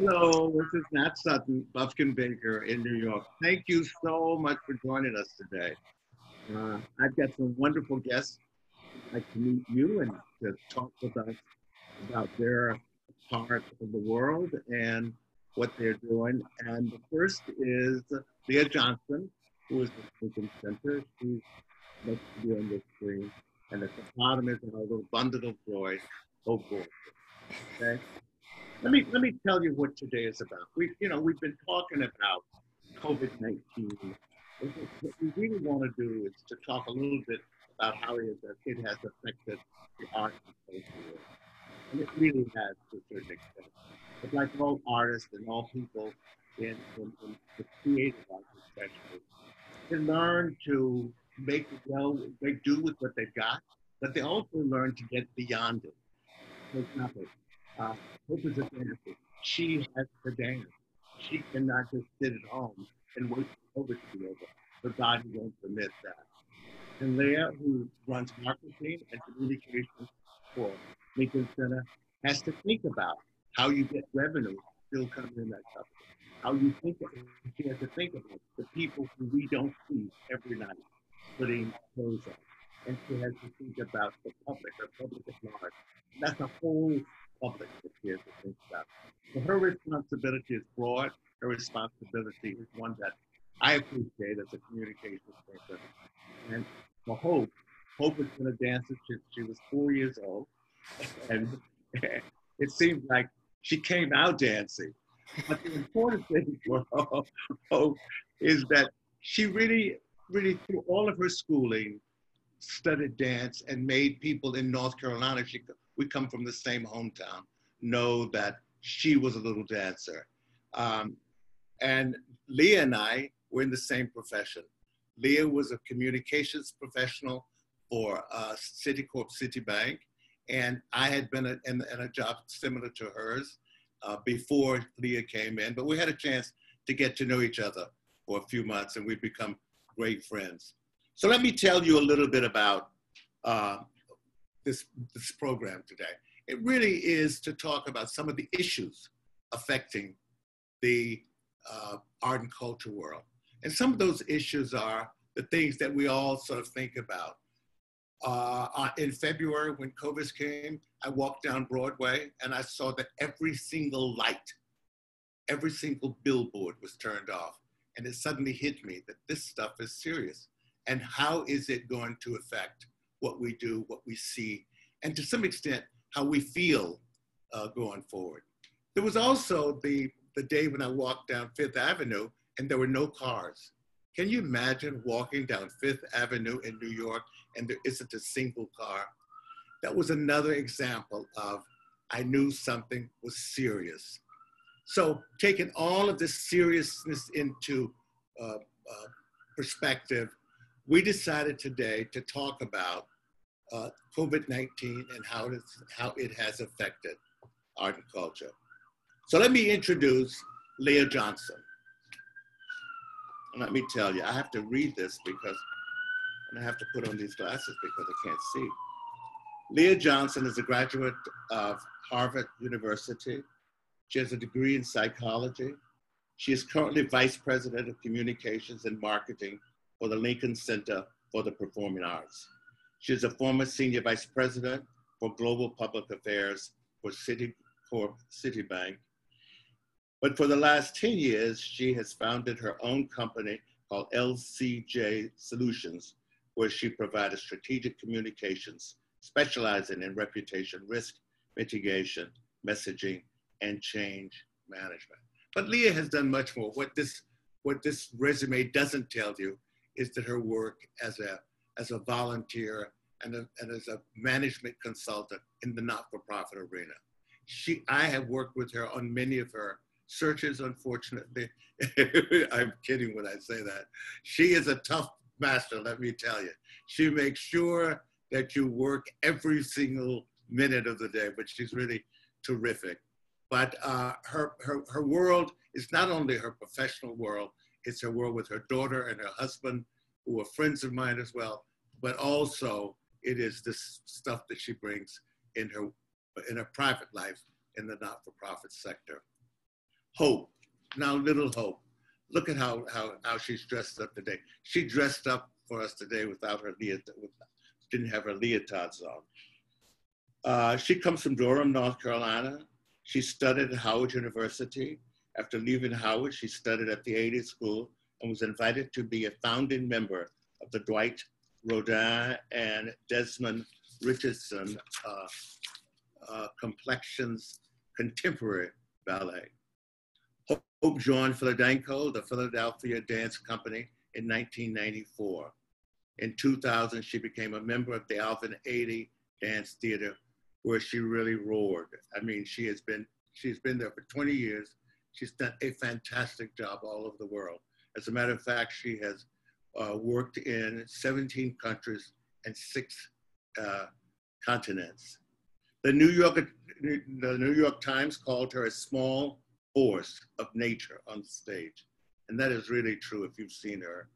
Hello, this is Nat Sutton, Buffkin Baker in New York. Thank you so much for joining us today. I've got some wonderful guests who'd like to meet you and to talk with us about their part of the world and what they're doing. And the first is Leah Johnson, who is the Boykin Center. She's next to you on the screen. And at the bottom is our little bundle of joy, Hope Boykin. Okay? Let me tell you what today is about. We've been talking about COVID-19. What we really want to do is to talk a little bit about how it has affected the art and culture world. And it really has to a certain extent. But like all artists and all people in the creative arts especially, they learn to make do with what they've got, but they also learn to get beyond it. For example, uh, Hope is a dancer. She has to dance. She cannot just sit at home and wait for COVID to be over. Her body won't permit that. And Leah, who runs marketing and communications for Lincoln Center, has to think about how you get revenue still coming in that company. How you think she has to think about the people who we don't see every night putting clothes on. And she has to think about the public at large. That's a whole public that she has to think about. So her responsibility is broad. Her responsibility is one that I appreciate as a communications person. And for Hope, Hope has been a dancer since she was 4 years old. And it seems like she came out dancing. But the important thing for Hope is that she really, through all of her schooling, studied dance and made people in North Carolina, we come from the same hometown, know that she was a little dancer. Um, and Leah and I were in the same profession. Leah was a communications professional for Citicorp Citibank, and I had been in a job similar to hers before Leah came in, but we had a chance to get to know each other for a few months, and we've become great friends. So let me tell you a little bit about this program today. It really is to talk about some of the issues affecting the art and culture world. And some of those issues are the things that we all sort of think about. In February, when COVID came, I walked down Broadway and I saw that every single light, every single billboard was turned off. And it suddenly hit me that this stuff is serious. And how is it going to affect what we do, what we see, and to some extent, how we feel going forward. There was also the day when I walked down Fifth Avenue and there were no cars. Can you imagine walking down Fifth Avenue in New York and there isn't a single car? That was another example of I knew something was serious. So taking all of this seriousness into perspective, we decided today to talk about COVID-19 and how it has affected art and culture. So let me introduce Leah Johnson. And let me tell you, I have to read this and I have to put on these glasses because I can't see. Leah Johnson is a graduate of Harvard University. She has a degree in psychology. She is currently Vice President of Communications and Marketing for the Lincoln Center for the Performing Arts. She is a former Senior Vice President for Global Public Affairs for Citicorp Citibank. But for the last 10 years, she has founded her own company called LCJ Solutions, where she provided strategic communications, specializing in reputation risk mitigation, messaging, and change management. But Leah has done much more. What this resume doesn't tell you is that her work as a volunteer and as a management consultant in the not-for-profit arena. I have worked with her on many of her searches, unfortunately. I'm kidding when I say that. She is a tough master, let me tell you. She makes sure that you work every single minute of the day, but she's really terrific. But her world is not only her professional world, it's her world with her daughter and her husband, who are friends of mine as well, but also it is this stuff that she brings in her private life in the not-for-profit sector. Hope, now little Hope. Look at how she's dressed up today. She dressed up for us today without her didn't have her leotards on. She comes from Durham, North Carolina. She studied at Howard University. After leaving Howard, she studied at the 80s School and was invited to be a founding member of the Dwight Rodin and Desmond Richardson Complexions Contemporary Ballet. Hope joined Philadelphia, the Philadelphia Dance Company, in 1994. In 2000, she became a member of the Alvin Ailey Dance Theater, where she really roared. I mean, she's been there for 20 years. She's done a fantastic job all over the world. As a matter of fact, she has worked in 17 countries and 6 continents. The New York Times called her a small force of nature on stage. And that is really true if you've seen her.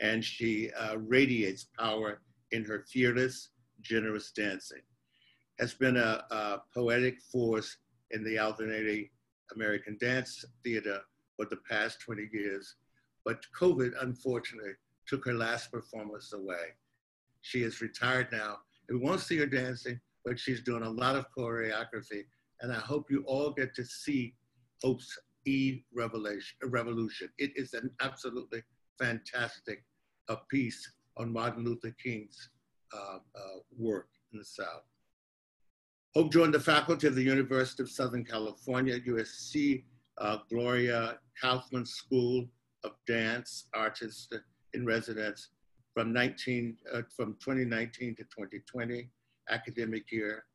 And she radiates power in her fearless, generous dancing. Has been a poetic force in the Alvin Ailey American Dance Theater for the past 20 years. But COVID, unfortunately, took her last performance away. She is retired now. We won't see her dancing, but she's doing a lot of choreography. And I hope you all get to see Hope's Revolution. It is an absolutely fantastic piece on Martin Luther King's work in the South. Hope joined the faculty of the University of Southern California, USC Gloria Kaufman School of Dance Artist in Residence from 2019 to 2020 academic year.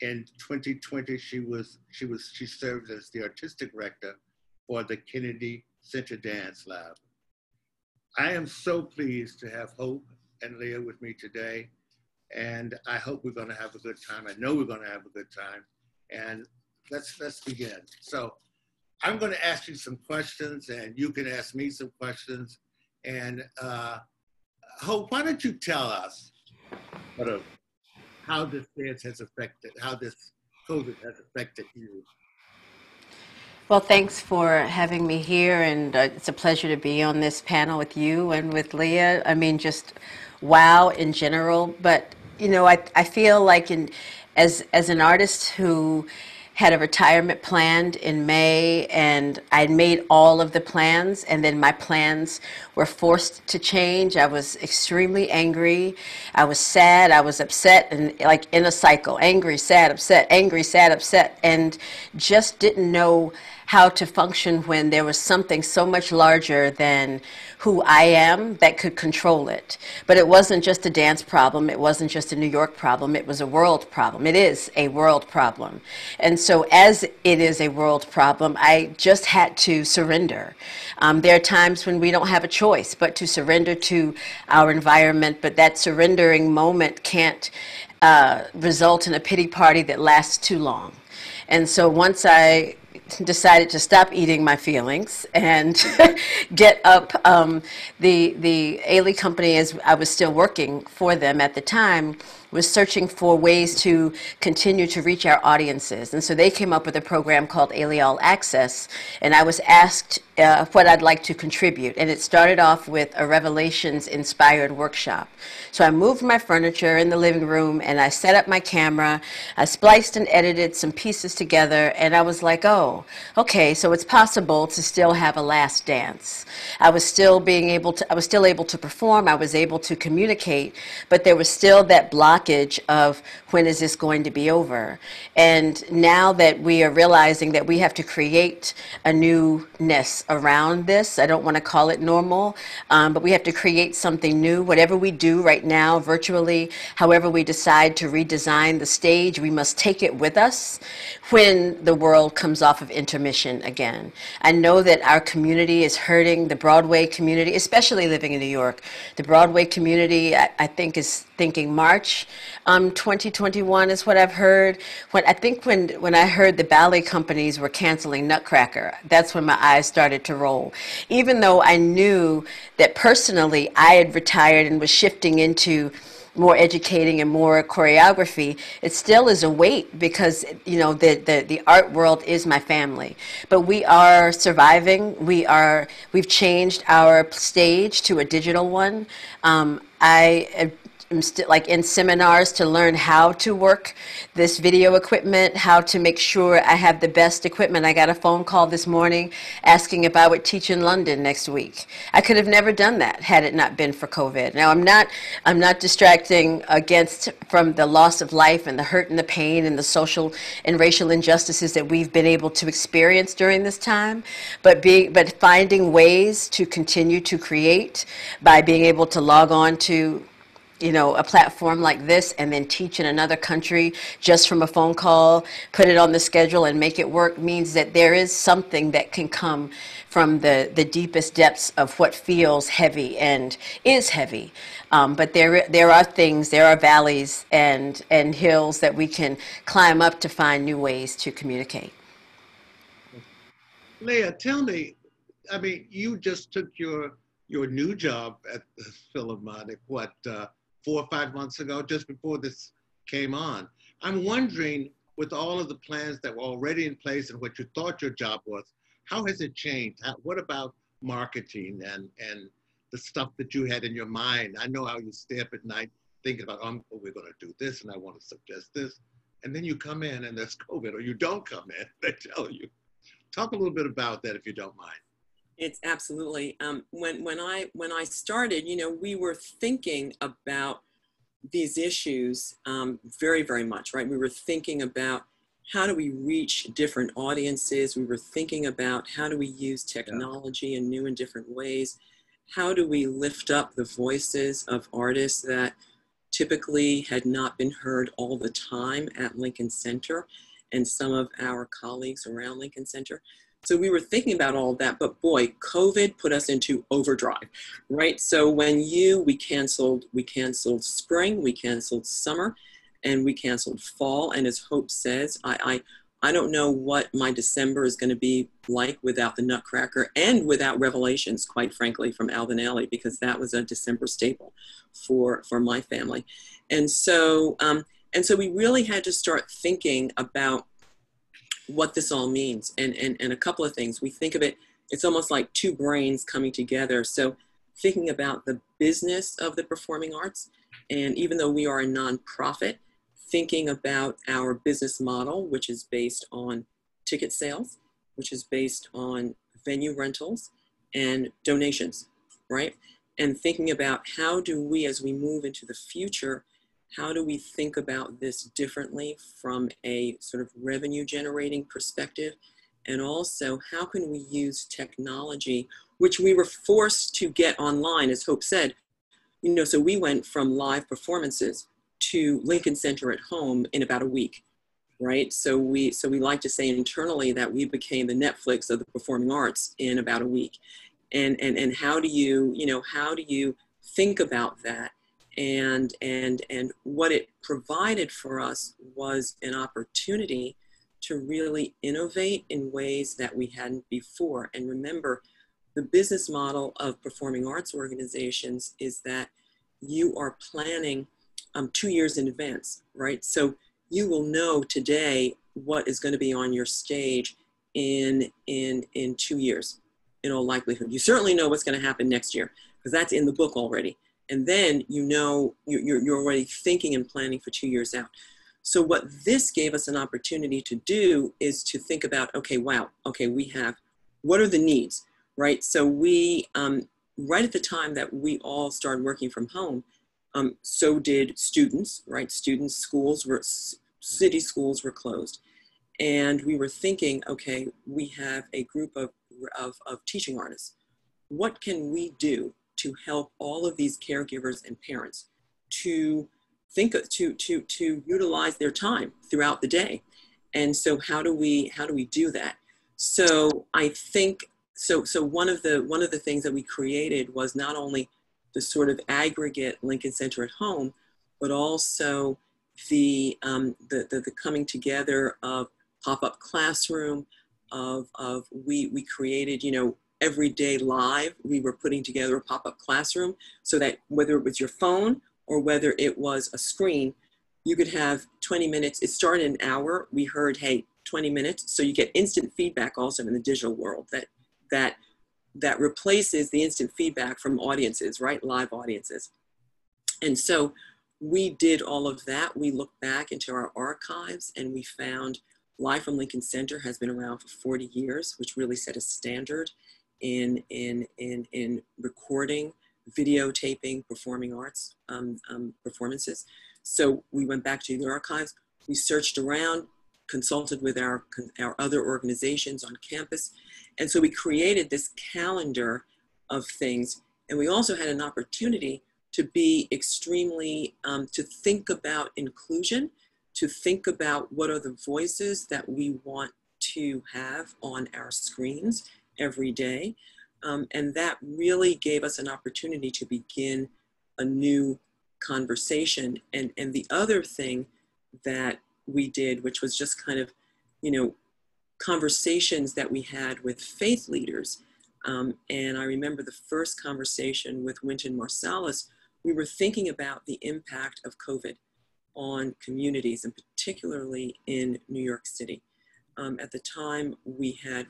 In 2020, she served as the artistic director for the Kennedy Center Dance Lab. I am so pleased to have Hope and Leah with me today, and I hope we're going to have a good time. I know we're going to have a good time, and let's begin. So I'm going to ask you some questions, and you can ask me some questions. And Hope, why don't you tell us sort of how this dance has affected, how this COVID has affected you? Well, thanks for having me here, and it's a pleasure to be on this panel with you and with Leah. I mean, just wow in general. But you know, I feel like as an artist who had a retirement planned in May, and I'd made all of the plans, and then my plans were forced to change. I was extremely angry. I was sad. I was upset, and like in a cycle: angry, sad, upset, angry, sad, upset, and just didn't know how to function when there was something so much larger than who I am that could control it. But it wasn't just a dance problem. It wasn't just a New York problem. It was a world problem. It is a world problem. And so as it is a world problem, I just had to surrender. There are times when we don't have a choice but to surrender to our environment, but that surrendering moment can't result in a pity party that lasts too long. And so once I decided to stop eating my feelings and get up, the Ailey company, as I was still working for them at the time, was searching for ways to continue to reach our audiences. And so they came up with a program called Ailey All Access, and I was asked what I'd like to contribute. And it started off with a Revelations-inspired workshop. So I moved my furniture in the living room, and I set up my camera. I spliced and edited some pieces together, and I was like, oh, okay, so it's possible to still have a last dance. I was still able to perform, I was able to communicate, but there was still that blockage of when is this going to be over? And now that we are realizing that we have to create a newness around this, I don't want to call it normal, but we have to create something new. Whatever we do right now virtually, however we decide to redesign the stage, we must take it with us when the world comes off of intermission again. I know that our community is hurting, the Broadway community, especially living in New York. The Broadway community, I think, is thinking March 2021 is what I've heard. When I heard the ballet companies were canceling Nutcracker, that's when my eyes started to roll. Even though I knew that personally I had retired and was shifting into more educating and more choreography, it still is a weight because, you know, the art world is my family. But we are surviving. We've changed our stage to a digital one. I'm still like in seminars to learn how to work this video equipment, how to make sure I have the best equipment. I got a phone call this morning asking if I would teach in London next week. I could have never done that had it not been for COVID. Now I'm not distracting against from the loss of life and the hurt and the pain and the social and racial injustices that we've been able to experience during this time, but finding ways to continue to create by being able to log on to, you know, a platform like this and then teach in another country just from a phone call, put it on the schedule and make it work, means that there is something that can come from the deepest depths of what feels heavy and is heavy. But there are things, there are valleys and hills that we can climb up to find new ways to communicate. Leah, tell me, I mean, you just took your new job at the Philharmonic, what, 4 or 5 months ago, just before this came on. I'm wondering, with all of the plans that were already in place and what you thought your job was, how has it changed? What about marketing and the stuff that you had in your mind? I know how you stay up at night thinking about, oh, we're going to do this and I want to suggest this. And then you come in and there's COVID, or you don't come in, they tell you. Talk a little bit about that if you don't mind. It's absolutely. When I started, you know, we were thinking about these issues very, very much, right? We were thinking about how do we reach different audiences? We were thinking about how do we use technology in new and different ways? How do we lift up the voices of artists that typically had not been heard all the time at Lincoln Center and some of our colleagues around Lincoln Center? So we were thinking about all of that, but boy, COVID put us into overdrive, right? So when we canceled spring, we canceled summer, and we canceled fall. And as Hope says, I don't know what my December is going to be like without the Nutcracker and without Revelations, quite frankly, from Alvin Ailey, because that was a December staple for my family. And so we really had to start thinking about what this all means. And a couple of things. We think of it, it's almost like two brains coming together. So thinking about the business of the performing arts, and even though we are a nonprofit, thinking about our business model, which is based on ticket sales, which is based on venue rentals and donations, right? And thinking about how do we, as we move into the future, how do we think about this differently from a sort of revenue generating perspective? And also, how can we use technology, which we were forced to get online, as Hope said, you know, so we went from live performances to Lincoln Center at home in about a week, right? So we like to say internally that we became the Netflix of the performing arts in about a week. And how do you think about that? And what it provided for us was an opportunity to really innovate in ways that we hadn't before. And remember, the business model of performing arts organizations is that you are planning 2 years in advance, right? So you will know today what is going to be on your stage in 2 years, in all likelihood. You certainly know what's going to happen next year, because that's in the book already. And then you know you're already thinking and planning for 2 years out. So what this gave us an opportunity to do is to think about, okay, wow, okay, what are the needs, right? So we, right at the time that we all started working from home, so did students, right? City schools were closed. And we were thinking, okay, we have a group of teaching artists. What can we do to help all of these caregivers and parents to utilize their time throughout the day? And so how do we do that? So I think, so one of the things that we created was not only the sort of aggregate Lincoln Center at home, but also the coming together of pop-up classroom, we created, you know, every day live, we were putting together a pop-up classroom so that whether it was your phone or whether it was a screen, you could have 20 minutes. It started an hour. We heard, hey, 20 minutes. So you get instant feedback also in the digital world that replaces the instant feedback from audiences, right? Live audiences. And so we did all of that. We looked back into our archives and we found Live from Lincoln Center has been around for 40 years, which really set a standard in recording, videotaping, performing arts performances. So we went back to the archives. We searched around, consulted with our other organizations on campus. And so we created this calendar of things. And we also had an opportunity to be extremely, to think about inclusion, to think about what are the voices that we want to have on our screens every day. And that really gave us an opportunity to begin a new conversation. And the other thing that we did, which was just kind of, conversations that we had with faith leaders. And I remember the first conversation with Wynton Marsalis, we were thinking about the impact of COVID on communities, and particularly in New York City. At the time, we have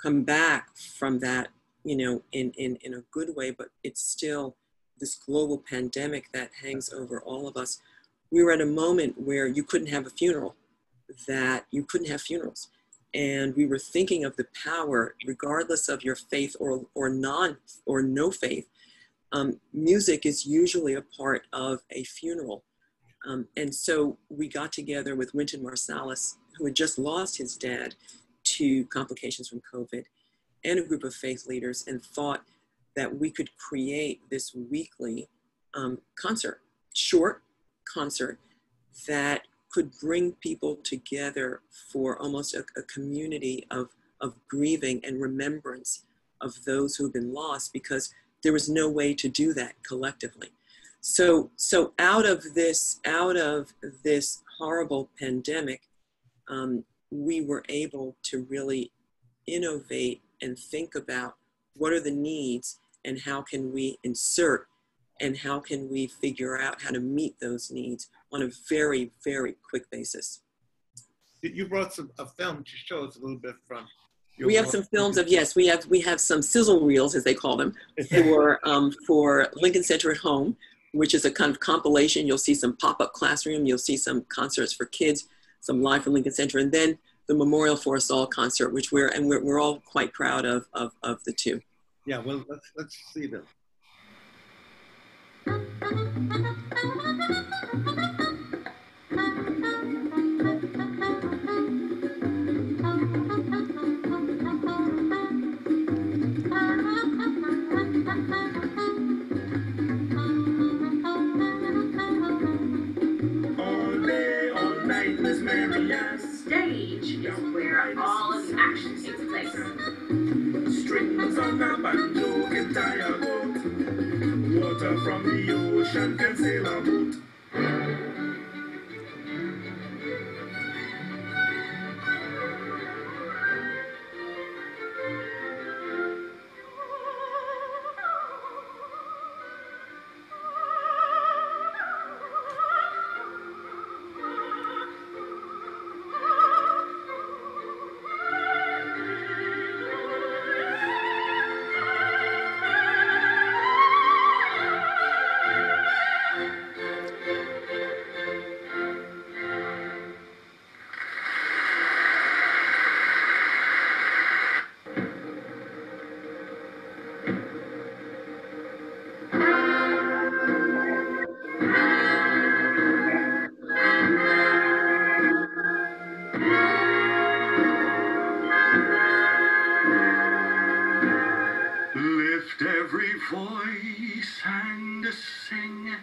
come back from that, in a good way, but it's still this global pandemic that hangs over all of us. We were at a moment where you couldn't have a funeral, that you couldn't have funerals. And we were thinking of the power, regardless of your faith or no faith. Music is usually a part of a funeral. And so we got together with Wynton Marsalis, who had just lost his dad to complications from COVID, and a group of faith leaders, and thought that we could create this weekly concert, short concert, that could bring people together for almost a community of grieving and remembrance of those who've been lost, because there was no way to do that collectively. So out of this horrible pandemic, we were able to really innovate and think about what are the needs and how can we insert and how can we figure out how to meet those needs on a very, very quick basis. You brought a film to show us a little bit from your We have some films of, yes, we have some sizzle reels, as they call them, for Lincoln Center at Home, which is a kind of compilation. You'll see some pop-up classroom, you'll see some concerts for kids, some Live from Lincoln Center, and then the Memorial for Us All concert, which we're all quite proud of the two. Yeah, well, let's see them. Stage is where all of the action takes place. Strings on a banjo can tie a boat. Water from the ocean can sail a boat. Lift every voice and sing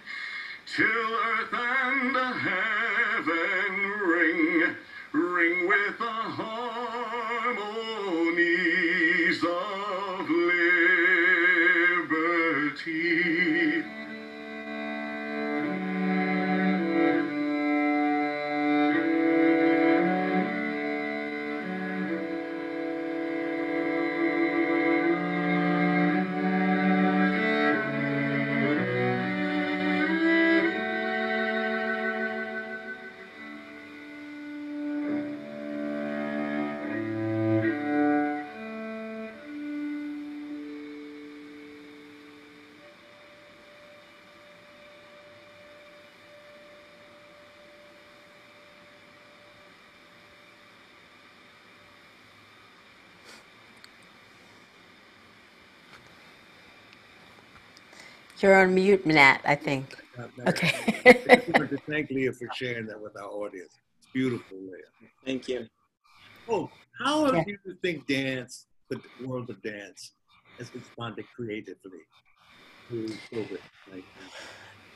till earth and heaven ring with the harmonies of liberty. You're on mute, Nat, I think. Okay. I just wanted to thank Leah for sharing that with our audience. It's beautiful, Leah. Thank you. Oh, how Yeah. do you think dance, the world of dance, has responded creatively to COVID-19?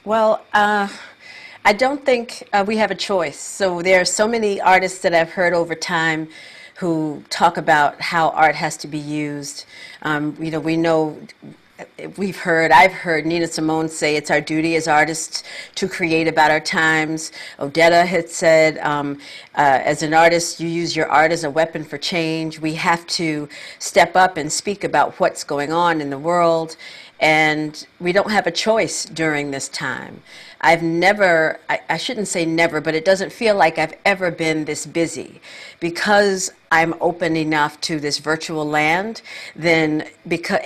Well, I don't think we have a choice. So there are so many artists that I've heard over time who talk about how art has to be used. You know, I've heard Nina Simone say it's our duty as artists to create about our times. Odetta had said, as an artist, you use your art as a weapon for change. We have to step up and speak about what's going on in the world. And we don't have a choice during this time. I've never, I shouldn't say never, but it doesn't feel like I've ever been this busy. Because I'm open enough to this virtual land, and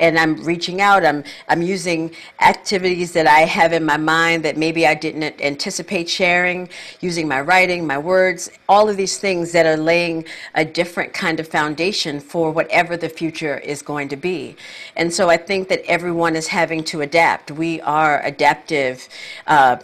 I'm reaching out, I'm using activities that I have in my mind that maybe I didn't anticipate sharing, using my writing, my words, all of these things that are laying a different kind of foundation for whatever the future is going to be. And so I think that everyone is having to adapt. We are adaptive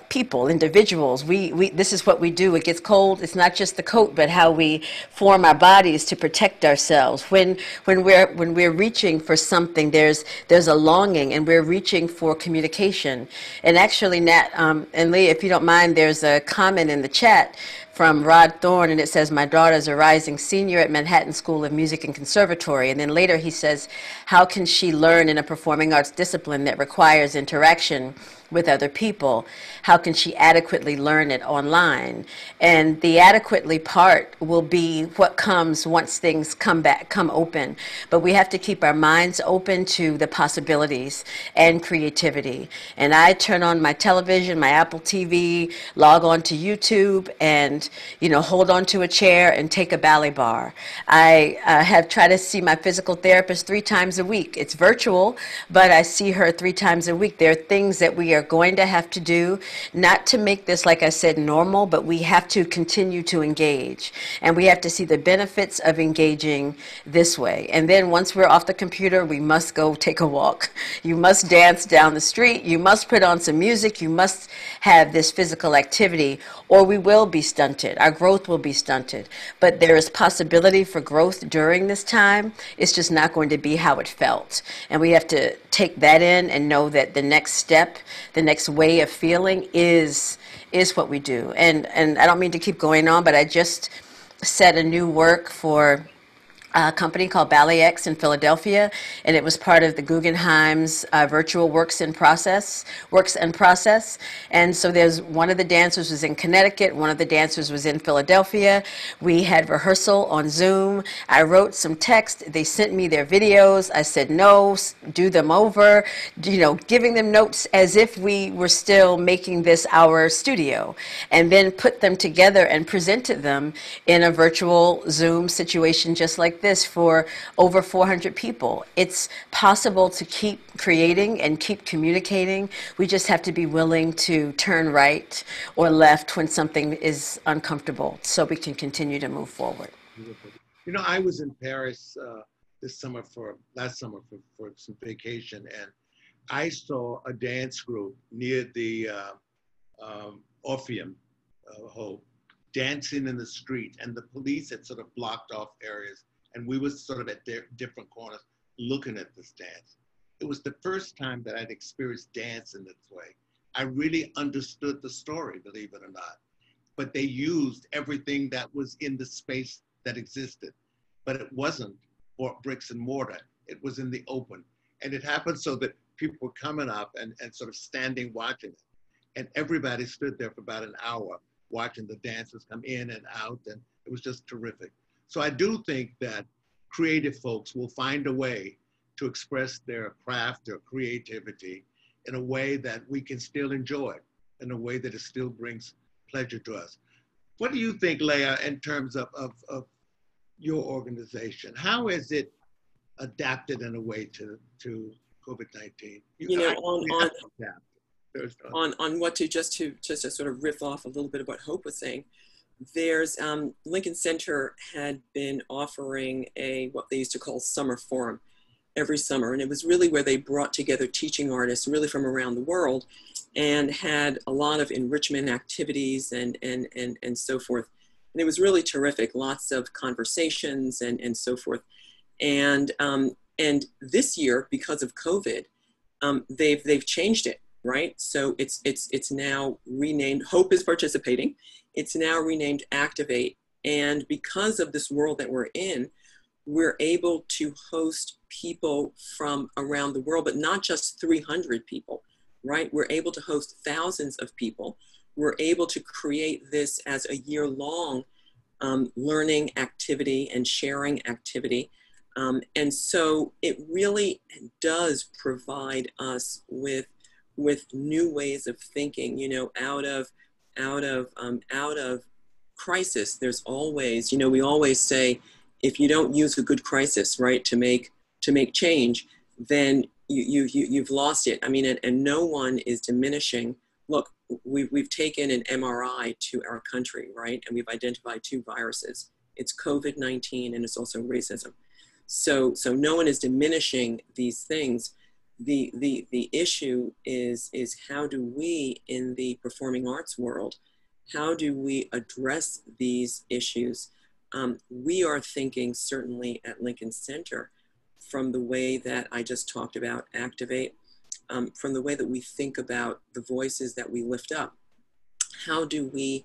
people, individuals. This is what we do. It gets cold. It's not just the coat, but how we form our bodies to protect ourselves. When we're reaching for something, there's a longing, and we're reaching for communication. And actually, Nat and Leah, if you don't mind, there's a comment in the chat from Rod Thorne, and it says, "My daughter's a rising senior at Manhattan School of Music and Conservatory." And then later he says, "How can she learn in a performing arts discipline that requires interaction with other people? How can she adequately learn it online?" And the adequately part will be what comes once things come open. But we have to keep our minds open to the possibilities and creativity. And I turn on my television, my Apple TV, log on to YouTube, and hold on to a chair and take a ballet bar. I have tried to see my physical therapist 3 times a week. It's virtual, but I see her 3 times a week. There are things that we are going to have to do, not to make this, like I said, normal, but we have to continue to engage. And we have to see the benefits of engaging this way. And then once we're off the computer, we must go take a walk. You must dance down the street. You must put on some music. You must have this physical activity, or we will be stunted. Our growth will be stunted. But there is possibility for growth during this time. It's just not going to be how it felt. And we have to take that in and know that the next step, the next way of feeling is what we do. And I don't mean to keep going on, but I just set a new work for a company called Ballet X in Philadelphia, and it was part of the Guggenheim's virtual Works and Process. And so there's one of the dancers was in Connecticut, one of the dancers was in Philadelphia. We had rehearsal on Zoom. I wrote some text. They sent me their videos. I said, no, do them over, giving them notes as if we were still making this our studio, and then put them together and presented them in a virtual Zoom situation just like this for over 400 people. It's possible to keep creating and keep communicating. We just have to be willing to turn right or left when something is uncomfortable so we can continue to move forward. I was in Paris last summer for some vacation, and I saw a dance group near the Orpheum Hall dancing in the street, and the police had sort of blocked off areas, and we were sort of at their different corners looking at this dance. It was the first time that I'd experienced dance in this way. I really understood the story, believe it or not. But they used everything that was in the space that existed. But it wasn't for bricks and mortar. It was in the open. And it happened so that people were coming up and sort of standing watching it. And everybody stood there for about an hour watching the dancers come in and out, and it was just terrific. So I do think that creative folks will find a way to express their craft or creativity in a way that we can still enjoy, in a way that it still brings pleasure to us. What do you think, Leah, in terms of your organization? How has it adapted in a way to COVID-19? On what just to sort of riff off a little bit of what Hope was saying, there's Lincoln Center had been offering what they used to call summer forum, every summer. And it was really where they brought together teaching artists really from around the world and had a lot of enrichment activities and so forth. And it was really terrific, lots of conversations and so forth. And this year, because of COVID, they've changed it, right? So it's now renamed, Hope is participating. It's now renamed Activate. And because of this world that we're in, we're able to host people from around the world, but not just 300 people, right? We're able to host thousands of people. We're able to create this as a year-long learning activity and sharing activity. And so it really does provide us with new ways of thinking, you know, out of crisis. There's always, you know, we always say, if you don't use a good crisis, right, to make change, then you've lost it. I mean, and no one is diminishing. Look, we've taken an MRI to our country, right, and we've identified 2 viruses. It's COVID-19 and it's also racism. So no one is diminishing these things. The issue is how do we in the performing arts world, how do we address these issues? We are thinking certainly at Lincoln Center from the way that I just talked about, Activate, from the way that we think about the voices that we lift up. How do we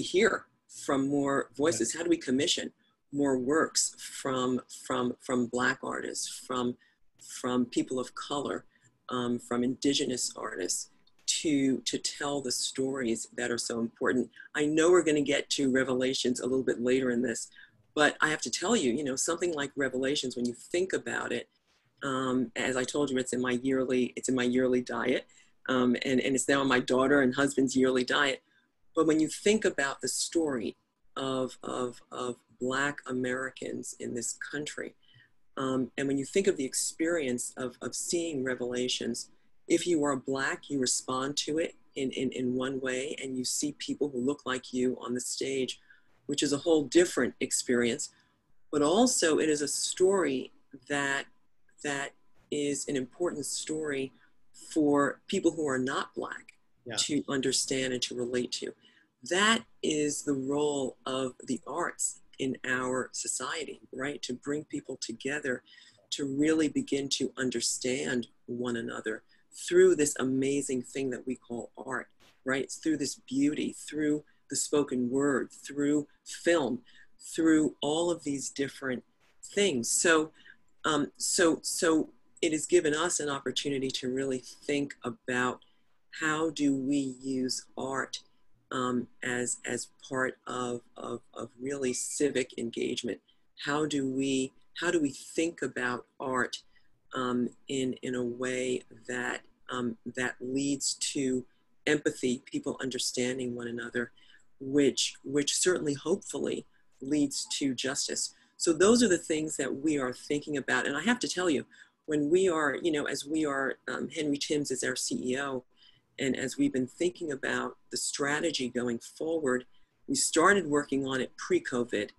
hear from more voices? How do we commission more works from Black artists, from people of color, from indigenous artists, to tell the stories that are so important? I know we're going to get to Revelations a little bit later in this, but I have to tell you, you know, something like Revelations, when you think about it, as I told you, it's in my yearly diet, and it's now in my daughter and husband's yearly diet. But when you think about the story of Black Americans in this country, and when you think of the experience of seeing Revelations, if you are Black, you respond to it in one way, and you see people who look like you on the stage, which is a whole different experience. But also it is a story that is an important story for people who are not Black to understand and to relate to. That is the role of the arts in our society, right? To bring people together, to really begin to understand one another through this amazing thing that we call art, right? Through this beauty, through the spoken word, through film, through all of these different things. So it has given us an opportunity to really think about how do we use art as part of really civic engagement. How do we think about art in a way that that leads to empathy, people understanding one another, which certainly hopefully leads to justice. So those are the things that we are thinking about. And I have to tell you, when we are, you know, as we are, Henry Timms is our CEO, and as we've been thinking about the strategy going forward, we started working on it pre-COVID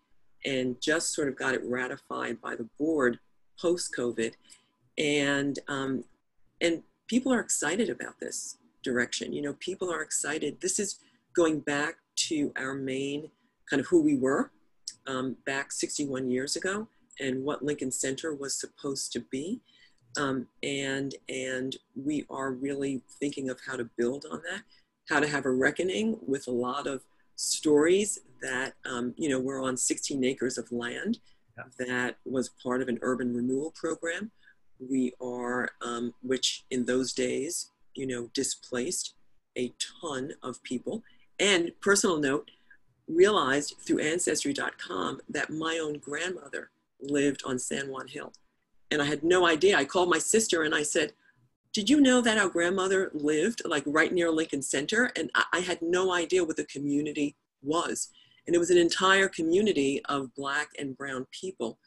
and just sort of got it ratified by the board post-COVID. And people are excited about this direction. You know, people are excited. This is going back to our main kind of who we were back 61 years ago and what Lincoln Center was supposed to be. And we are really thinking of how to build on that, how to have a reckoning with a lot of stories that, you know, we're on 16 acres of land that was part of an urban renewal program. We are, which in those days, you know, displaced a ton of people. And personal note, realized through Ancestry.com that my own grandmother lived on San Juan Hill. And I had no idea. I called my sister and I said, did you know that our grandmother lived like right near Lincoln Center? And I had no idea what the community was. And it was an entire community of Black and brown people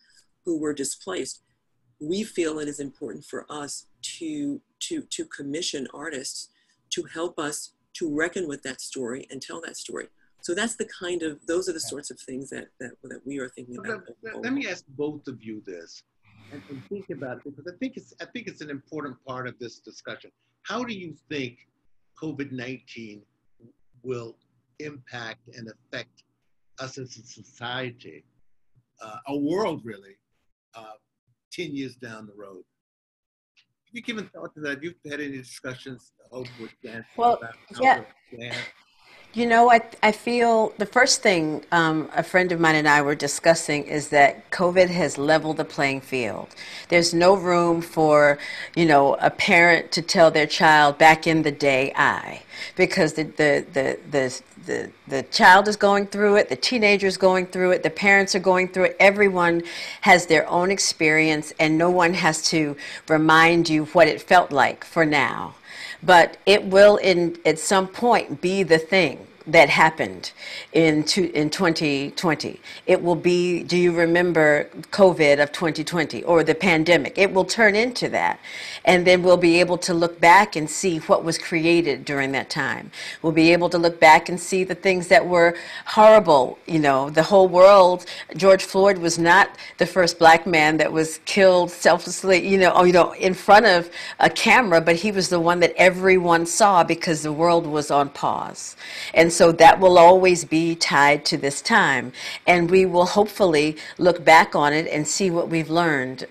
who were displaced. We feel it is important for us to commission artists to help us to reckon with that story and tell that story. So that's the kind of, those are the sorts of things that we are thinking about. Let me ask both of you this. and think about it, because I think it's an important part of this discussion. How do you think COVID-19 will impact and affect us as a society, a world really, uh, 10 years down the road? Have you given thought to that? Have you had any discussions, Hope, with Dan Well, about how yeah. to plan? You know, I feel the first thing a friend of mine and I were discussing is that COVID has leveled the playing field. There's no room for, a parent to tell their child back in the day because the child is going through it, the teenager is going through it, the parents are going through it. Everyone has their own experience, and no one has to remind you what it felt like for now. But it will, at some point, be the thing that happened in 2020. It will be, do you remember COVID of 2020 or the pandemic? It will turn into that. And then we'll be able to look back and see what was created during that time. We'll be able to look back and see the things that were horrible. The whole world, George Floyd was not the first black man that was killed selflessly, in front of a camera, but he was the one that everyone saw because the world was on pause. And so that will always be tied to this time. And we will hopefully look back on it and see what we've learned.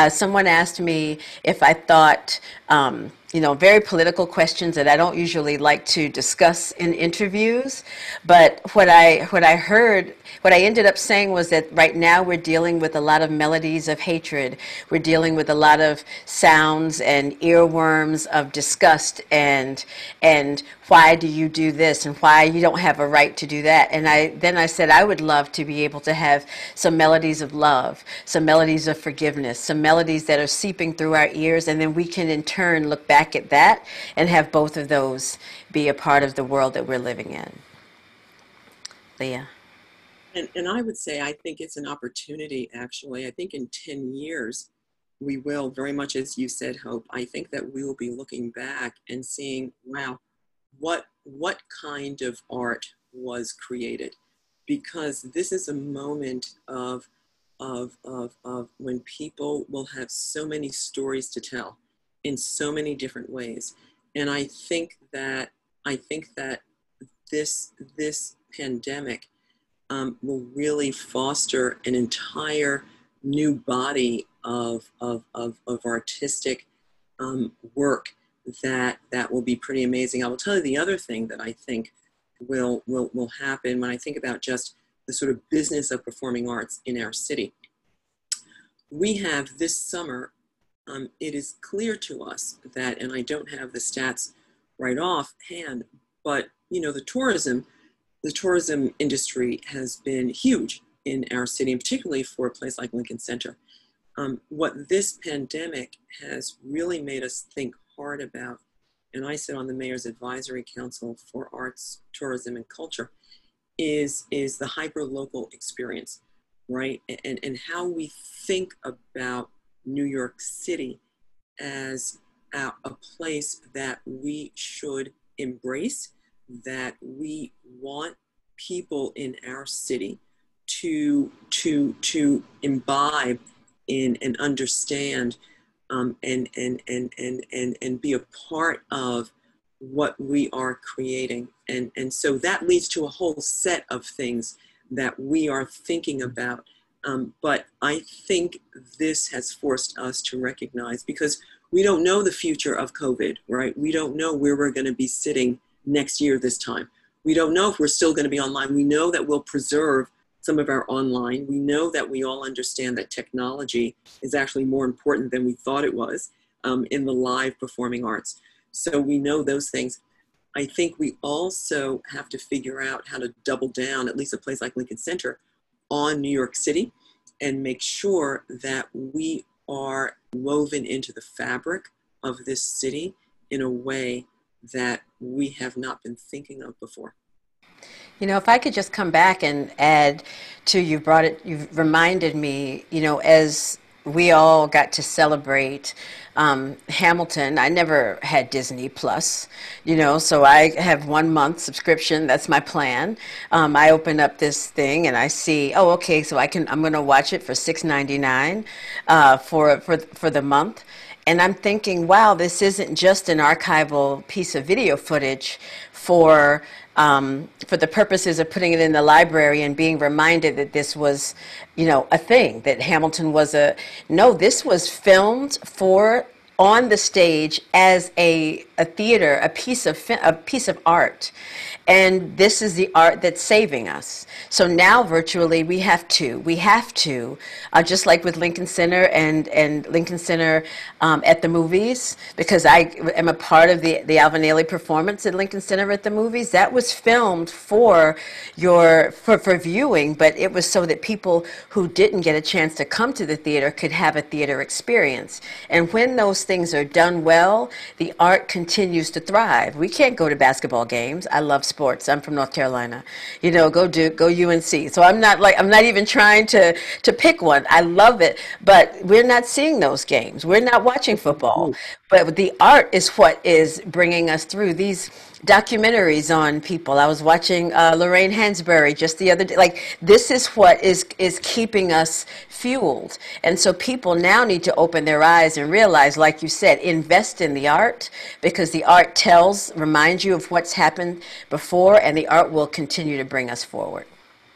Someone asked me if I thought, very political questions that I don't usually like to discuss in interviews. But what I heard, what I ended up saying was that right now we're dealing with a lot of melodies of hatred. We're dealing with a lot of sounds and earworms of disgust and why do you do this and why you don't have a right to do that. And then I said I would love to be able to have some melodies of love, some melodies of forgiveness, some melodies that are seeping through our ears, and then we can in turn look back at that and have both of those be a part of the world that we're living in. Leah. And I would say I think it's an opportunity, actually. I think in 10 years, we will, very much as you said, Hope, I think that we will be looking back and seeing, wow, what kind of art was created? Because this is a moment of when people will have so many stories to tell in so many different ways. And I think that this pandemic will really foster an entire new body of artistic work that will be pretty amazing. I will tell you the other thing that I think will happen when I think about just the sort of business of performing arts in our city. We have this summer, it is clear to us that, and I don't have the stats right offhand, but the tourism industry has been huge in our city, and particularly for a place like Lincoln Center. What this pandemic has really made us think hard about, and I sit on the Mayor's Advisory Council for Arts, Tourism, and Culture, is the hyper-local experience, right? And how we think about New York City as a place that we should embrace, that we want people in our city to imbibe in and understand and be a part of what we are creating. And so that leads to a whole set of things that we are thinking about. But I think this has forced us to recognize, because we don't know the future of COVID, right? We don't know where we're going to be sitting next year this time. We don't know if we're still going to be online. We know that we'll preserve some of our online. We know that we all understand that technology is actually more important than we thought it was in the live performing arts. So we know those things. I think we also have to figure out how to double down, at least a place like Lincoln Center, on New York City, and make sure that we are woven into the fabric of this city in a way that we have not been thinking of before. If I could just come back and add to, you've reminded me, as we all got to celebrate Hamilton. I never had Disney Plus, you know, so I have 1 month subscription. That's my plan. I open up this thing and I see, oh, okay, so I'm going to watch it for $6.99 for the month. And I'm thinking, wow, this isn't just an archival piece of video footage for the purposes of putting it in the library and being reminded that this was, you know, a thing, that Hamilton was no, this was filmed on the stage as a theater, a piece of art. And this is the art that's saving us. So now virtually we have to, just like with Lincoln Center and Lincoln Center at the movies, because I am a part of the Alvin Ailey performance at Lincoln Center at the movies. That was filmed for viewing, but it was so that people who didn't get a chance to come to the theater could have a theater experience. And when those things are done well, the art continues to thrive. We can't go to basketball games. I love sports. I'm from North Carolina. You know, go Duke, go UNC. So I'm not even trying to pick one. I love it, but we're not seeing those games. We're not watching football. But the art is what is bringing us through these documentaries on people. I was watching Lorraine Hansberry just the other day. Like, this is what is keeping us fueled. And so people now need to open their eyes and realize, like you said, invest in the art, because the art reminds you of what's happened before, and the art will continue to bring us forward.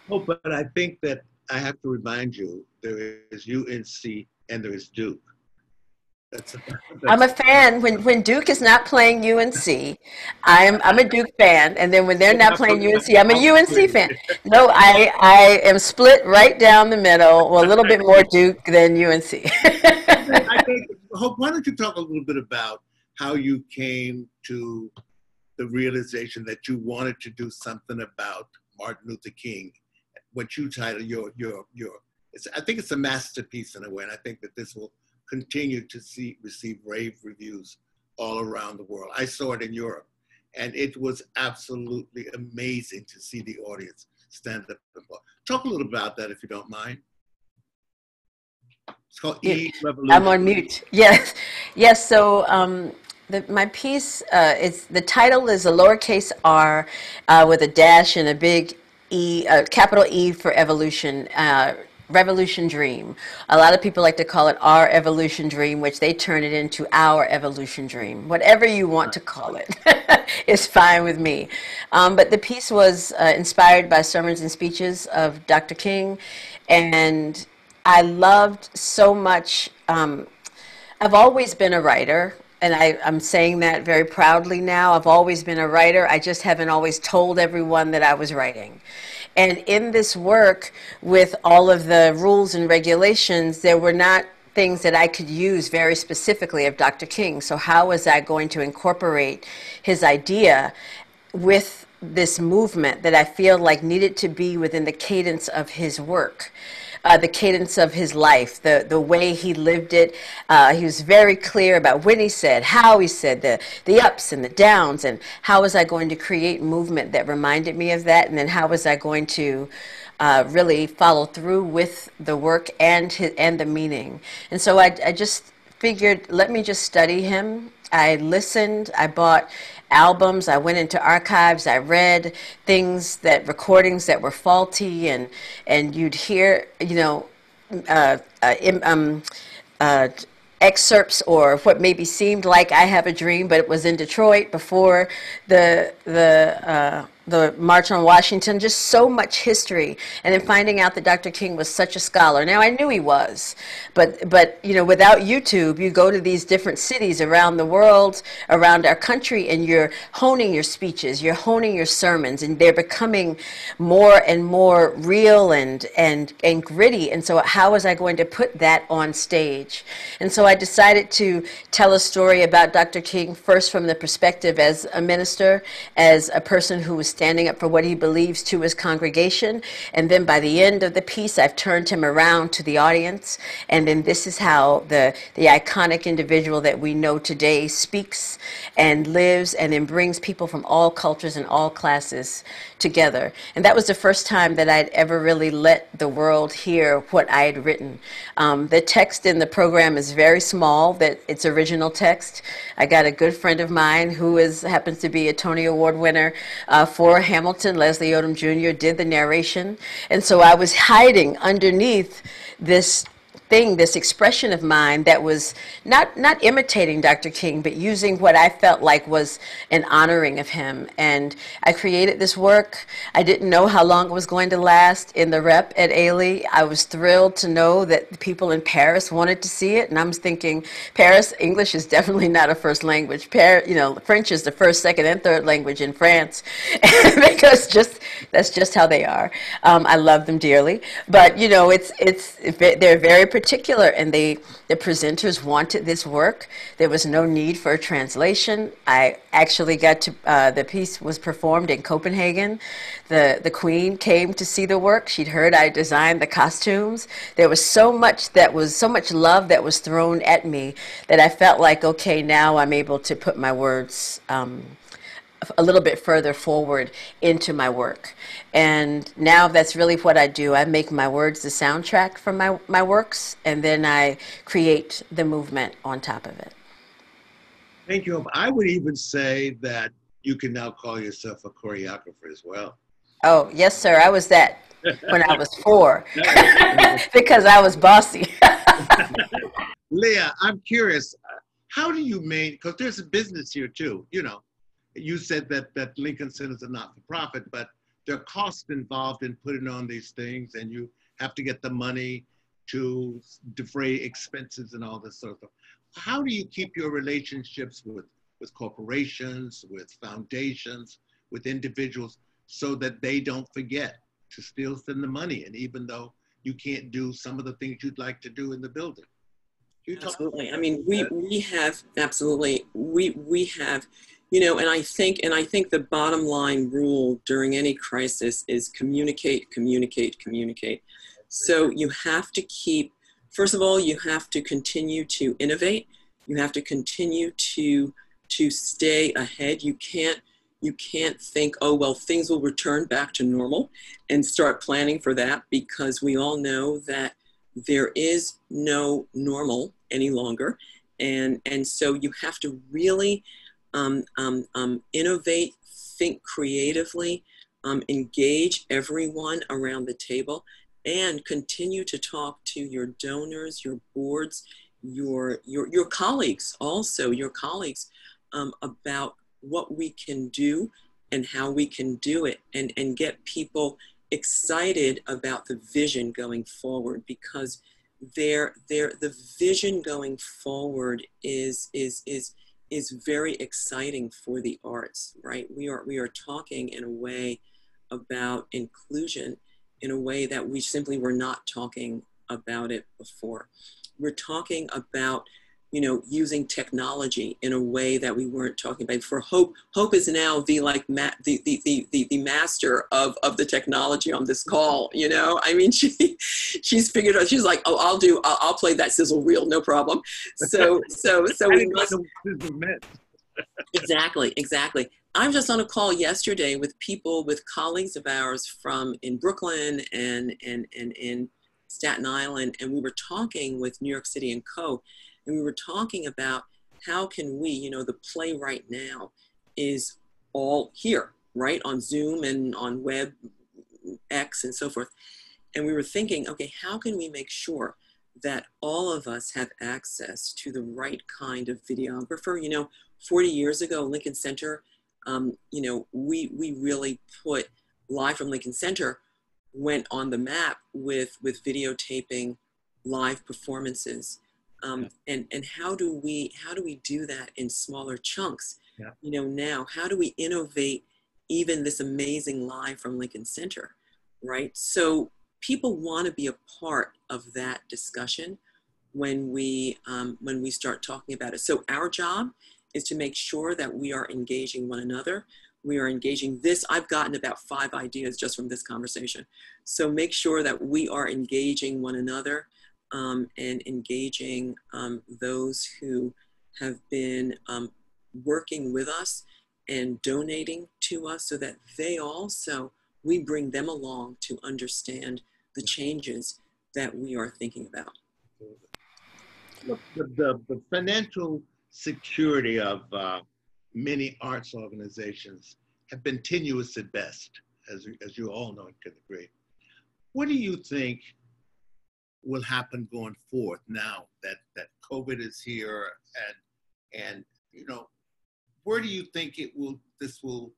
Oh, but I think that I have to remind you, there is UNC and there is Duke. I'm a fan. When Duke is not playing UNC, I'm a Duke fan, and then when they're not playing UNC, I'm a UNC fan. No, I am split right down the middle, well, a little bit more Duke than UNC. I think, why don't you talk a little bit about how you came to the realization that you wanted to do something about Martin Luther King, what you title I think it's a masterpiece in a way, and I think that this will continue to receive rave reviews all around the world. I saw it in Europe, and it was absolutely amazing to see the audience stand up and applaud. Talk a little about that, if you don't mind. It's called E-Revolution. I'm on mute. Yes. So my piece, the title is a lowercase r with a dash and a big E, capital E for evolution. Revolution Dream. A lot of people like to call it our evolution dream, which they turn it into our evolution dream. Whatever you want to call it is fine with me. But the piece was inspired by sermons and speeches of Dr. King, and I loved so much. I've always been a writer, and I'm saying that very proudly now. I've always been a writer. I just haven't always told everyone that I was writing. And in this work, with all of the rules and regulations, there were not things that I could use very specifically of Dr. King. So how was I going to incorporate his idea with this movement that I feel like needed to be within the cadence of his work? The cadence of his life, the way he lived it. He was very clear about when he said, how he said, the ups and the downs, and how was I going to create movement that reminded me of that, and then how was I going to really follow through with the work and the meaning. And so I just figured, let me just study him. I listened, I bought albums, I went into archives, I read recordings that were faulty, and you'd hear, you know, excerpts or what maybe seemed like I Have a Dream, but it was in Detroit before the March on Washington. Just so much history, and then finding out that Dr. King was such a scholar. Now I knew he was, but you know, without YouTube, you go to these different cities around the world, around our country, and you're honing your speeches, you're honing your sermons, and they're becoming more and more real and gritty. And so how was I going to put that on stage? And so I decided to tell a story about Dr. King, first from the perspective as a minister, as a person who was standing up for what he believes to his congregation. And then by the end of the piece, I've turned him around to the audience. And then this is how the iconic individual that we know today speaks and lives and then brings people from all cultures and all classes together. And that was the first time that I'd ever really let the world hear what I had written. The text in the program is very small, that it's original text. I got a good friend of mine who happens to be a Tony Award winner for Hamilton, Leslie Odom Jr., did the narration. And so I was hiding underneath this expression of mine that was not imitating Dr. King, but using what I felt like was an honoring of him. And I created this work. I didn't know how long it was going to last in the rep at Ailey. I was thrilled to know that the people in Paris wanted to see it. And I was thinking, Paris, English is definitely not a first language. French is the first, second, and third language in France, because that's just how they are. I love them dearly. But, they're very particular, and the presenters wanted this work. There was no need for a translation. I actually got to, the piece was performed in Copenhagen. The Queen came to see the work. She'd heard I designed the costumes. There was so much love that was thrown at me that I felt like, okay, now I'm able to put my words a little bit further forward into my work. And now that's really what I do. I make my words the soundtrack for my works, and then I create the movement on top of it. Thank you. I would even say that you can now call yourself a choreographer as well. Oh, yes, sir. I was that when I was 4 because I was bossy. Leah, I'm curious, how do you because there's a business here too, you said that Lincoln Centers are not-for-profit, but there are costs involved in putting on these things, and you have to get the money to defray expenses and all this sort of stuff. How do you keep your relationships with corporations, with foundations, with individuals, so that they don't forget to still send the money? And even though you can't do some of the things you'd like to do in the building. Absolutely. I mean, we have, absolutely, we have, and I think the bottom line rule during any crisis is communicate, communicate, communicate. So you have to first of all, you have to continue to innovate. You have to continue to stay ahead. You can't think, oh, well, things will return back to normal and start planning for that, because we all know that there is no normal any longer. And so you have to really innovate, think creatively, engage everyone around the table, and continue to talk to your donors, your boards, your colleagues, also your colleagues, about what we can do and how we can do it, and get people excited about the vision going forward, because the vision going forward is very exciting for the arts, right? We are talking in a way about inclusion in a way that we simply were not talking about it before. We're talking about, using technology in a way that we weren't talking about before. Hope is now the master of the technology on this call. I mean, she's figured out. She's like, oh, I'll play that sizzle reel, no problem. So we must. Exactly. I was just on a call yesterday with colleagues of ours in Brooklyn and in Staten Island, and we were talking with New York City and Co. And we were talking about how can we, the play right now is all here, right, on Zoom and on WebEx and so forth. And we were thinking, okay, how can we make sure that all of us have access to the right kind of videographer? 40 years ago, Lincoln Center, we really put Live from Lincoln Center went on the map with videotaping live performances. And how do we do that in smaller chunks? Yeah. Now, how do we innovate even this amazing Live from Lincoln Center, right? So people want to be a part of that discussion when we start talking about it. So our job is to make sure that we are engaging one another. we are engaging this. I've gotten about 5 ideas just from this conversation. So make sure that we are engaging one another and engaging those who have been working with us and donating to us, so that they also, we bring them along to understand the changes that we are thinking about. Look, the financial security of many arts organizations have been tenuous at best, as you all know and can agree. What do you think will happen going forth now that COVID is here, and you know, where do you think this will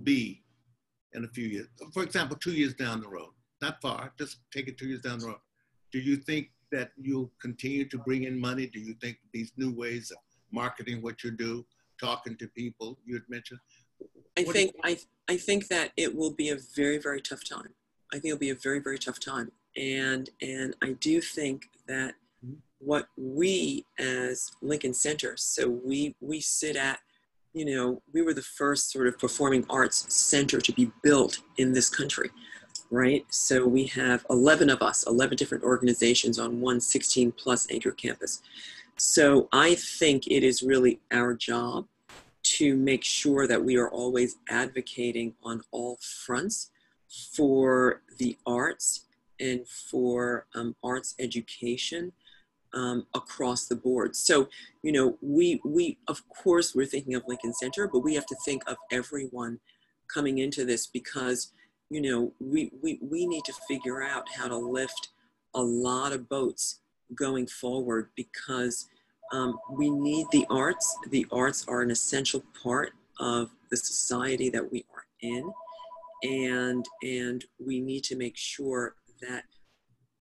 be in a few years? For example, 2 years down the road, not far, just take it 2 years down the road. Do you think that you'll continue to bring in money? Do you think these new ways of marketing what you do, talking to people you had mentioned? I think that it will be a very, very tough time. I think it'll be a very, very tough time. And I do think that what we as Lincoln Center, so we sit at, you know, we were the first sort of performing arts center to be built in this country, right? So we have 11 of us, 11 different organizations on one 16+ acre campus. So I think it is really our job to make sure that we are always advocating on all fronts for the arts and for arts education across the board. So, you know, we of course, we're thinking of Lincoln Center, but we have to think of everyone coming into this, because, you know, we need to figure out how to lift a lot of boats going forward, because we need the arts. The arts are an essential part of the society that we are in, and we need to make sure that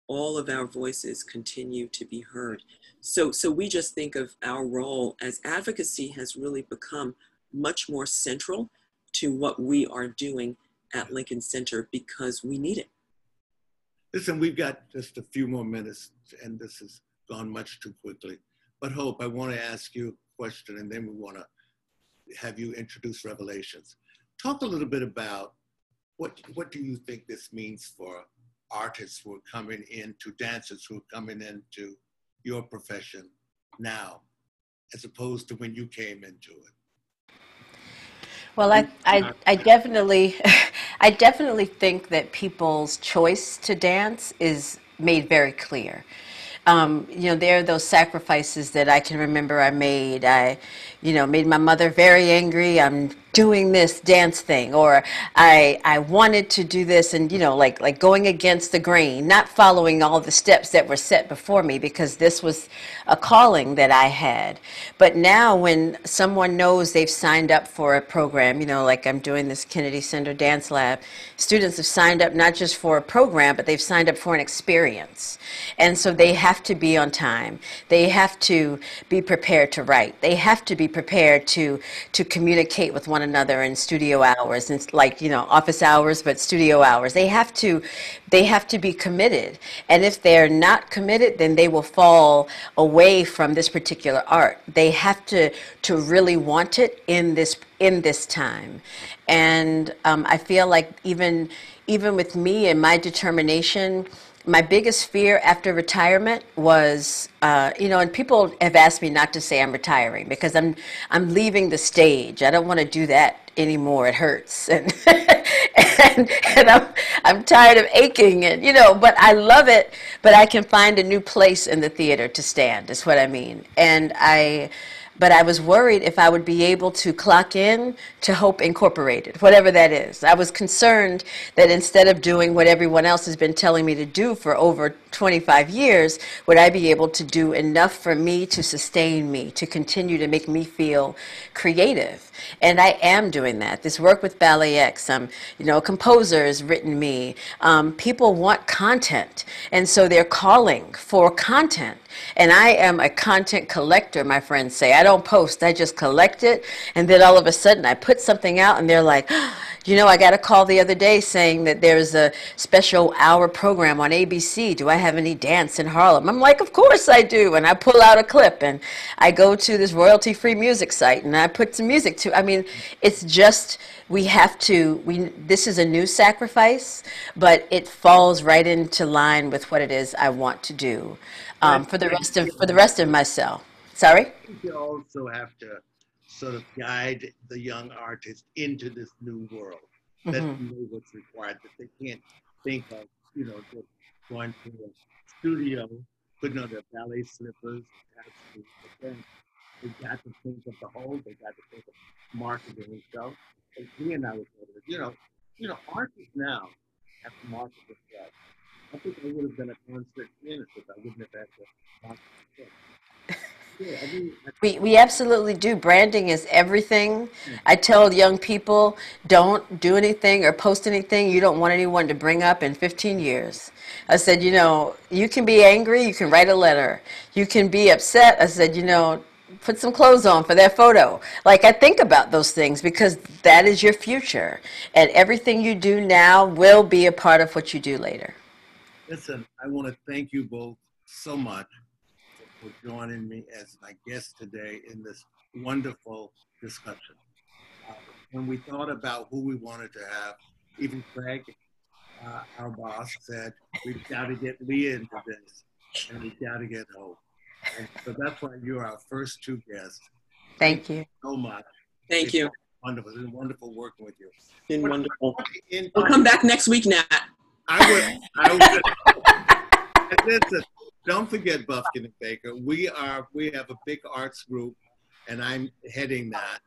all of our voices continue to be heard. So we just think of our role as advocacy has really become much more central to what we are doing at Lincoln Center, because we need it. Listen, we've got just a few more minutes, and this has gone much too quickly. But Hope, I want to ask you a question, and then we want to have you introduce Revelations. Talk a little bit about what do you think this means for artists who are coming into, dancers who are coming into your profession now, as opposed to when you came into it? Well, I definitely, I definitely think that people's choice to dance is made very clear. You know, there are those sacrifices that I can remember I made. I, you know, made my mother very angry. I'm doing this dance thing, or I wanted to do this, and, you know, like going against the grain, not following all the steps that were set before me, because this was a calling that I had. But now when someone knows they've signed up for a program, you know, like I'm doing this Kennedy Center Dance Lab, students have signed up not just for a program, but they've signed up for an experience. And so they have to be on time. They have to be prepared to write. They have to be prepared to communicate with one another in studio hours, and, like, you know, office hours, but studio hours. They have to be committed. And if they're not committed, then they will fall away from this particular art. They have to really want it in this time. And I feel like even with me and my determination, my biggest fear after retirement was, you know, and people have asked me not to say I'm retiring, because I'm leaving the stage. I don't want to do that anymore. It hurts, and and I'm tired of aching, and, you know, but I love it. But I can find a new place in the theater to stand, is what I mean. But I was worried if I would be able to clock in to Hope Incorporated, whatever that is. I was concerned that instead of doing what everyone else has been telling me to do for over 25 years, would I be able to do enough for me to sustain me, to continue to make me feel creative? And I am doing that. This work with Ballet X, you know, a composer has written me. People want content, and so they're calling for content. And I am a content collector, my friends say. I don't post, I just collect it. And then all of a sudden I put something out and they're like, you know, I got a call the other day saying that there's a special hour program on ABC. Do I have any dance in Harlem? I'm like, of course I do. And I pull out a clip and I go to this royalty-free music site and I put some music to. I mean, it's just, we have to, this is a new sacrifice, but it falls right into line with what it is I want to do for the rest of myself. Sorry? I think you also have to sort of guide the young artist into this new world. Let them know what's required, that they can't think of, you know, just going to a studio, putting on their ballet slippers, and but then they got to think of the whole, they got to think of marketing themselves. And he and I was artists now have to market themselves. I think I would have been a concert pianist if I wouldn't have had to market myself. Yeah, I mean, We absolutely do. Branding is everything. I tell young people, don't do anything or post anything you don't want anyone to bring up in 15 years. I said, you know, you can be angry, you can write a letter. You can be upset. I said, you know, put some clothes on for that photo. Like, I think about those things because that is your future. And everything you do now will be a part of what you do later. listen, I want to thank you both so much for joining me as my guest today in this wonderful discussion. When we thought about who we wanted to have, even Craig, our boss, said, we've got to get Leah into this, and we've got to get Hope. And so that's why you're our first two guests. Thank you so much. Thank you. Wonderful. It's been wonderful working with you. Been wonderful. We'll come back next week, Nat. I will. And listen, don't forget Buffkin and Baker. We have a big arts group, and I'm heading that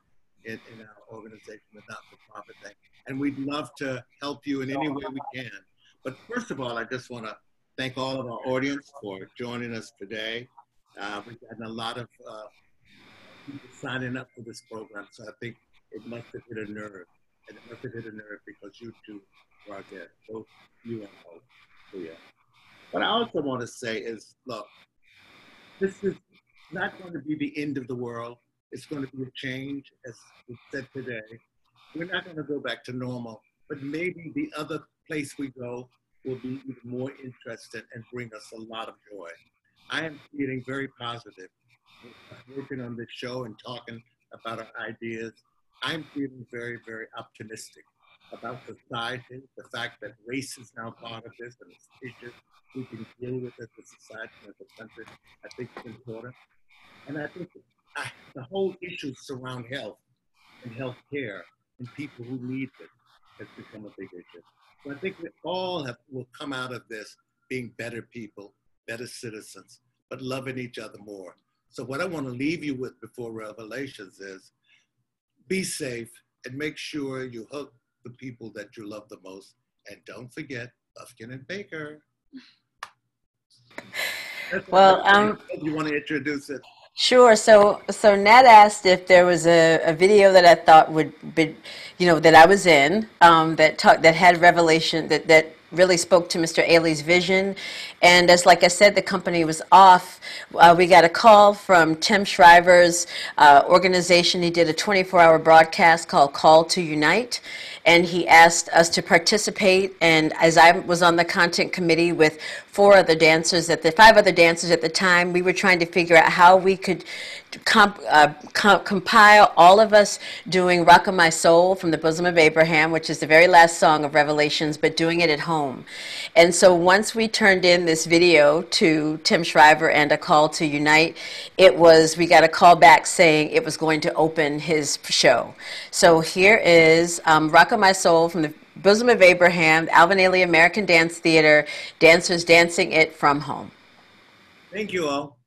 in our organization, the not-for-profit thing. And we'd love to help you in any way we can. But first of all, I just want to thank all of our audience for joining us today. We've gotten a lot of people signing up for this program, so I think it must have hit a nerve. And it must have hit a nerve because you two are there, both you and Hope. Yeah. What I also want to say is, look, this is not going to be the end of the world. It's going to be a change, as we said today. We're not going to go back to normal, but maybe the other place we go will be even more interesting and bring us a lot of joy. I am feeling very positive. Working on this show and talking about our ideas, I'm feeling very, very optimistic about society, the fact that race is now part of this and it's issues we can deal with as a society, as a country. I think it's important. And I think the whole issue surround health and health care and people who need it has become a big issue. So I think we all will come out of this being better people, better citizens, but loving each other more. So what I want to leave you with before Revelations is be safe and make sure you hug the people that you love the most. And don't forget Buffkin and Baker. Well, you want to introduce it? sure. So Nat asked if there was a video that I thought would be, you know, that I was in, that had revelation, that really spoke to Mr. Ailey's vision. And as like I said, the company was off. We got a call from Tim Shriver's organization. He did a 24-hour broadcast called Call to Unite. And he asked us to participate. And as I was on the content committee with five other dancers at the time, we were trying to figure out how we could compile all of us doing Rock of My Soul from the Bosom of Abraham, which is the very last song of Revelations, but doing it at home. And so once we turned in this video to Tim Shriver and a call to unite, we got a call back saying it was going to open his show. So here is Rock of My Soul from the Bosom of Abraham, Alvin Ailey American Dance Theater, dancers dancing it from home. Thank you all.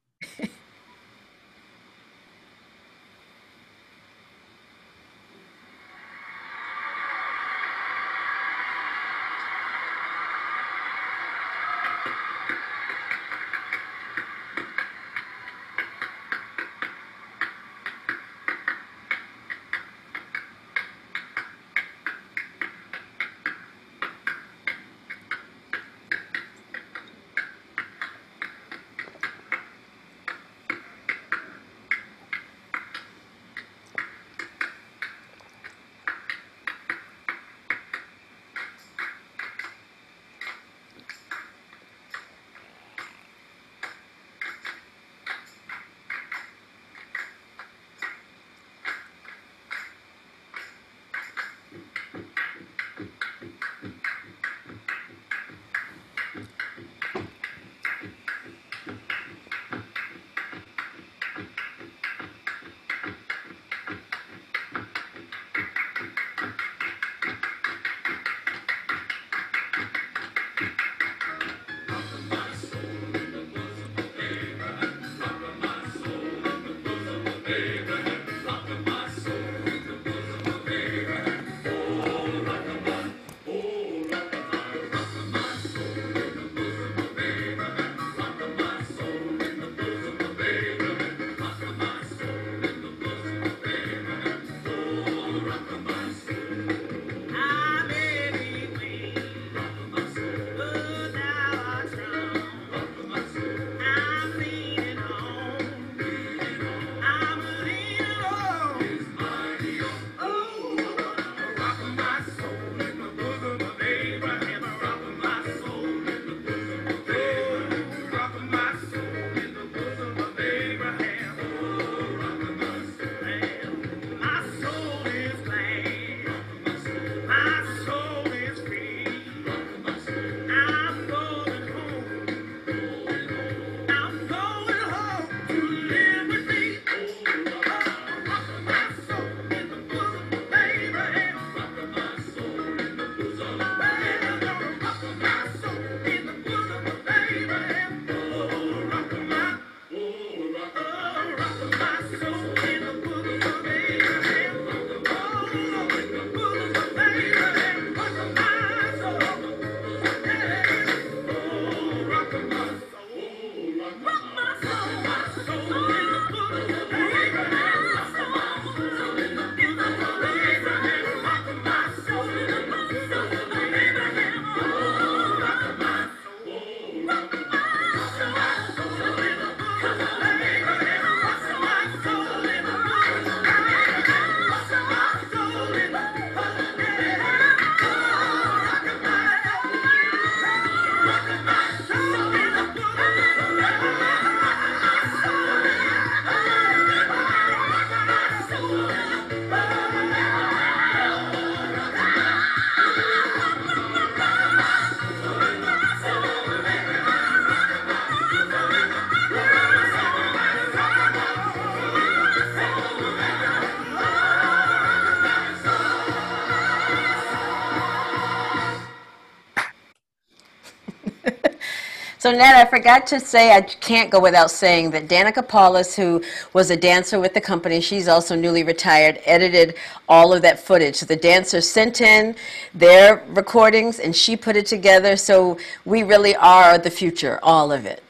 So, Nat, I forgot to say, I can't go without saying that Danica Paulus, who was a dancer with the company, she's also newly retired, edited all of that footage. So the dancers sent in their recordings and she put it together. So we really are the future, all of it.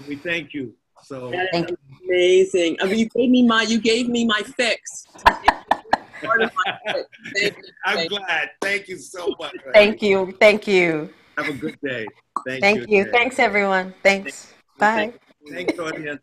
We thank you. So That Thank is you. amazing. I mean, you gave me my fix. Part of my fix. Thank you. I'm glad. Thank you so much. Thank you. Thank you. Have a good day. Thank Thank you. again. Thanks, everyone. Thanks. Bye. Thanks, audience.